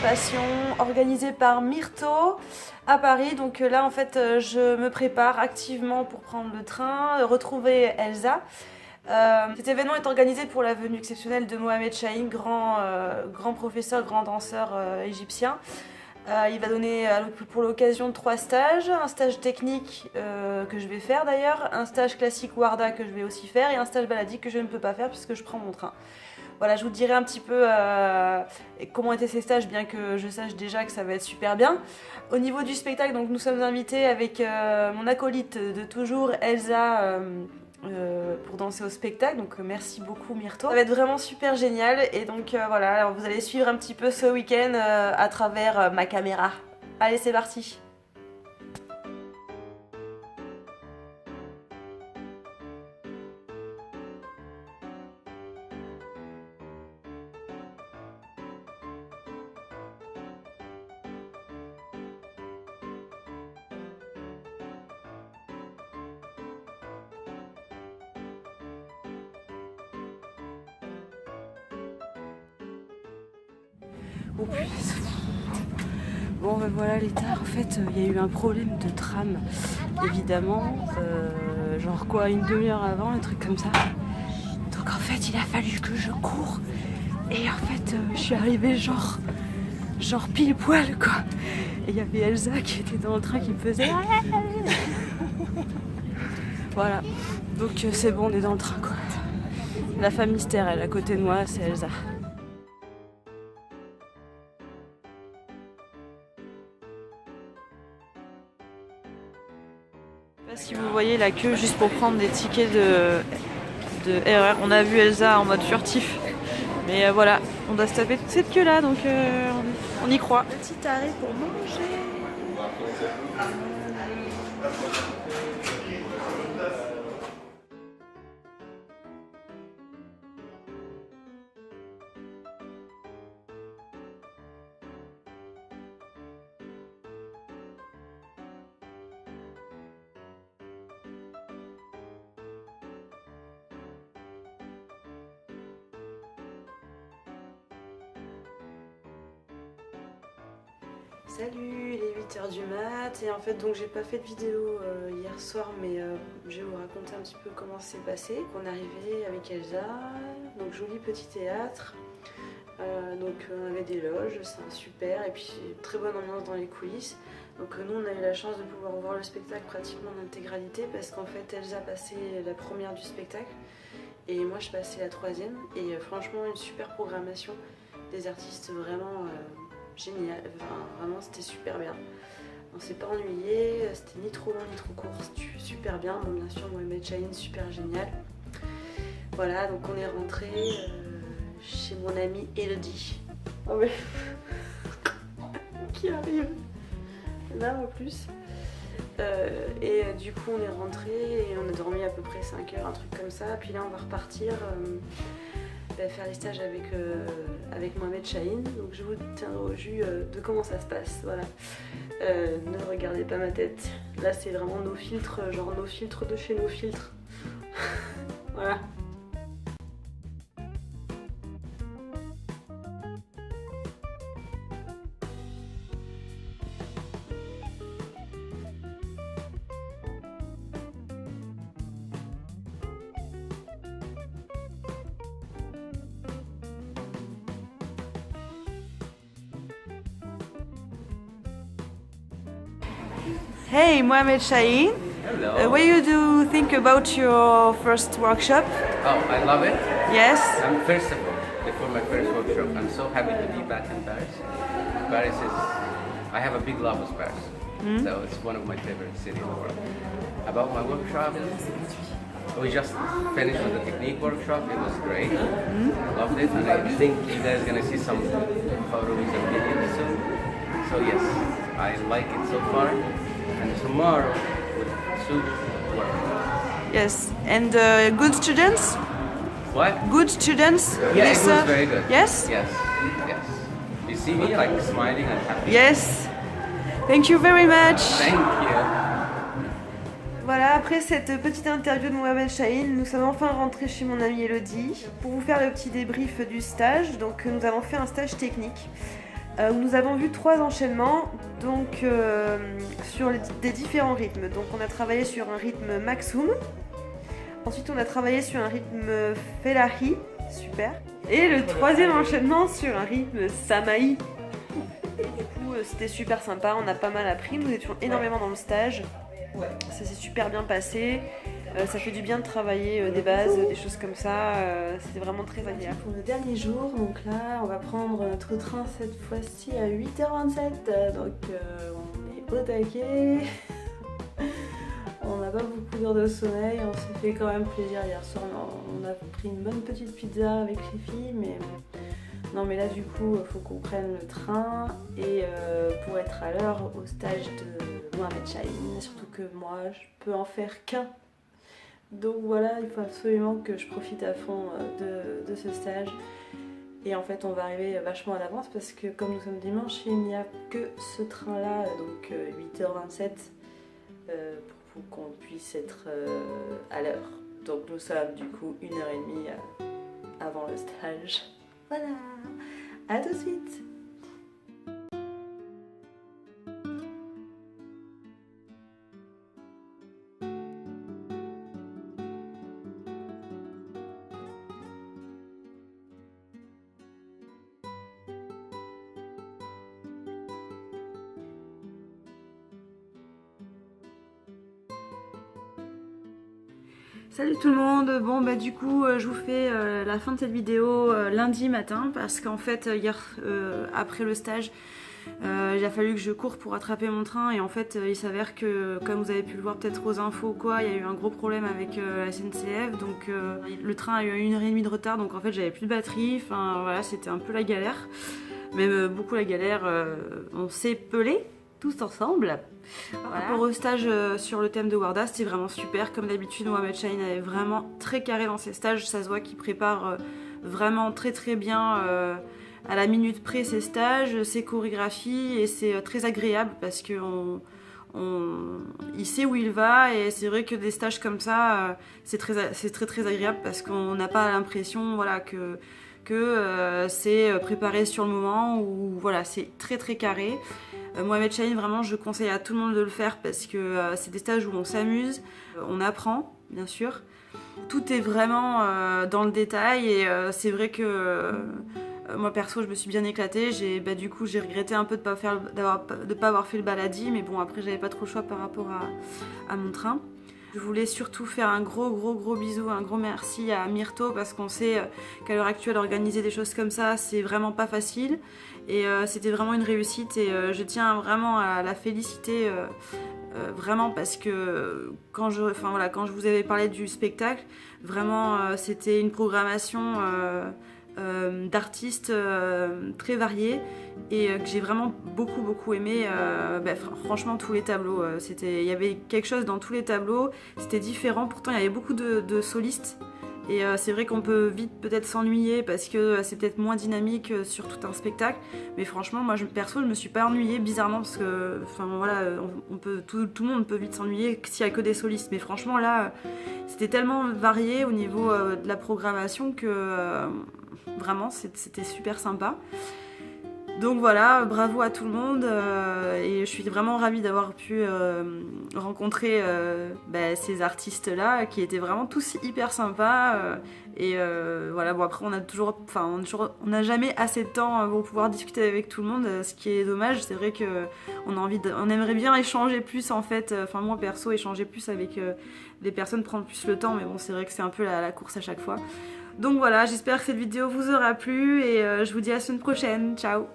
participation organisée par Myrto à Paris. Donc là en fait je me prépare activement pour prendre le train, retrouver Elsa. Cet événement est organisé pour la venue exceptionnelle de Mohamed Chahine, grand professeur, grand danseur égyptien. Il va donner pour l'occasion 3 stages, un stage technique que je vais faire d'ailleurs, un stage classique Warda que je vais aussi faire et un stage baladique que je ne peux pas faire puisque je prends mon train. Voilà, je vous dirai un petit peu comment étaient ces stages, bien que je sache déjà que ça va être super bien. Au niveau du spectacle, donc nous sommes invités avec mon acolyte de toujours, Elsa, pour danser au spectacle, donc merci beaucoup Myrto. Ça va être vraiment super génial et donc voilà, alors vous allez suivre un petit peu ce week-end à travers ma caméra. Allez, c'est parti! Oh punaise. Bon ben voilà l'état, en fait il y a eu un problème de tram évidemment, genre quoi une demi-heure avant, un truc comme ça. Donc en fait il a fallu que je cours et en fait je suis arrivée genre pile poil quoi. Et il y avait Elsa qui était dans le train qui me faisait voilà, donc c'est bon, on est dans le train quoi. La femme mystère, elle à côté de moi, c'est Elsa. Je sais pas si vous voyez la queue juste pour prendre des tickets de RER. On a vu Elsa en mode furtif. Mais voilà, on doit se taper toute cette queue là, donc on y croit. Petit arrêt pour manger. Salut, il est 8h du mat et en fait donc j'ai pas fait de vidéo hier soir mais je vais vous raconter un petit peu comment ça s'est passé. On est arrivé avec Elsa, donc joli petit théâtre, donc on avait des loges, c'est super et puis très bonne ambiance dans les coulisses. Donc nous on a eu la chance de pouvoir voir le spectacle pratiquement en intégralité parce qu'en fait Elsa passait la première du spectacle et moi je passais la troisième et franchement une super programmation, des artistes vraiment... génial, enfin, vraiment c'était super bien. On s'est pas ennuyé, c'était ni trop long ni trop court, c'était super bien. Bon bien sûr Mohamed Chahine super génial. Voilà, donc on est rentré chez mon amie Elodie. Oh mais qui arrive là en plus. Et du coup on est rentré et on a dormi à peu près 5 heures, un truc comme ça. Puis là on va repartir faire les stages avec Mohamed Chahine, donc je vous tiendrai au jus de comment ça se passe, voilà. Ne regardez pas ma tête, là c'est vraiment nos filtres, genre nos filtres de chez nos filtres. Voilà. Hey, Mohamed Chahine. Hello. What do you think about your first workshop? Oh, I love it. Yes? First of all, before my first workshop, I'm so happy to be back in Paris. Paris is, I have a big love of Paris. So it's one of my favorite cities in the world. About my workshop, we just finished with the technique workshop. It was great. Loved it. And I think you guys are going to see some photos and videos soon. So yes, I like it so far. And tomorrow with soup work. Yes. And good students? What? Good students? Yeah, it was very good. Yes? Yes. Yes. You see me like smiling and happy. Yes. Thank you very much. Thank you. Voilà, après cette petite interview de Mohamed Chahine, nous sommes enfin rentrés chez mon amie Elodie pour vous faire le petit débrief du stage. Donc nous avons fait un stage technique. où nous avons vu 3 enchaînements donc, sur des différents rythmes. Donc on a travaillé sur un rythme Maxum, ensuite on a travaillé sur un rythme Felahi, super, et le 3e enchaînement sur un rythme Samaï. Du coup c'était super sympa, on a pas mal appris, nous étions énormément dans le stage, ça s'est super bien passé. Ça fait du bien de travailler des bases, des choses comme ça, c'était vraiment très agréable. Pour le dernier jour, donc là on va prendre notre train cette fois-ci à 8h27, donc on est au taquet. On n'a pas beaucoup d'heures de sommeil, on s'est fait quand même plaisir hier soir, on a pris une bonne petite pizza avec les filles, mais non mais là du coup il faut qu'on prenne le train et pour être à l'heure au stage de Mohamed Chahine, surtout que moi je peux en faire qu'un. Donc voilà, il faut absolument que je profite à fond de ce stage. Et en fait, on va arriver vachement à l'avance parce que comme nous sommes dimanche, il n'y a que ce train-là, donc 8h27, pour qu'on puisse être à l'heure. Donc nous sommes du coup 1h30 avant le stage. Voilà, à tout de suite. Salut tout le monde, bon bah du coup je vous fais la fin de cette vidéo lundi matin parce qu'en fait hier après le stage il a fallu que je cours pour attraper mon train et en fait il s'avère que comme vous avez pu le voir peut-être aux infos ou quoi, il y a eu un gros problème avec la SNCF donc le train a eu 1h30 de retard donc en fait j'avais plus de batterie, enfin voilà c'était un peu la galère, même beaucoup la galère, on s'est pelé tous ensemble. Voilà. Pour au stage sur le thème de Warda, c'était vraiment super. Comme d'habitude, Mohamed Chahine est vraiment très carré dans ses stages. Ça se voit qu'il prépare vraiment très bien à la minute près ses stages, ses chorégraphies et c'est très agréable parce que il sait où il va et c'est vrai que des stages comme ça, c'est très agréable parce qu'on n'a pas l'impression voilà, que c'est préparé sur le moment ou voilà, c'est très carré. Mohamed Chahine, vraiment, je conseille à tout le monde de le faire parce que c'est des stages où on s'amuse, on apprend, bien sûr. Tout est vraiment dans le détail et c'est vrai que moi perso, je me suis bien éclatée. Du coup, j'ai regretté un peu de pas avoir fait le baladi, mais bon, après, j'avais pas trop le choix par rapport à mon train. Je voulais surtout faire un gros bisou, un gros merci à Myrto parce qu'on sait qu'à l'heure actuelle organiser des choses comme ça c'est vraiment pas facile et c'était vraiment une réussite et je tiens vraiment à la féliciter vraiment parce que quand je vous avais parlé du spectacle, vraiment c'était une programmation d'artistes très variés et que j'ai vraiment beaucoup aimé. Franchement tous les tableaux, il y avait quelque chose dans tous les tableaux, c'était différent, pourtant il y avait beaucoup de solistes et c'est vrai qu'on peut vite peut-être s'ennuyer parce que c'est peut-être moins dynamique sur tout un spectacle, mais franchement moi perso je me suis pas ennuyée bizarrement parce que tout le monde peut vite s'ennuyer s'il y a que des solistes, mais franchement là c'était tellement varié au niveau de la programmation que vraiment c'était super sympa. Donc voilà, bravo à tout le monde et je suis vraiment ravie d'avoir pu rencontrer ces artistes là qui étaient vraiment tous hyper sympas voilà, bon après on n'a jamais assez de temps pour pouvoir discuter avec tout le monde, ce qui est dommage. C'est vrai que on aimerait bien échanger plus en fait, moi perso échanger plus avec les personnes, prendre plus le temps, mais bon c'est vrai que c'est un peu la course à chaque fois. Donc voilà, j'espère que cette vidéo vous aura plu et je vous dis à la semaine prochaine, ciao.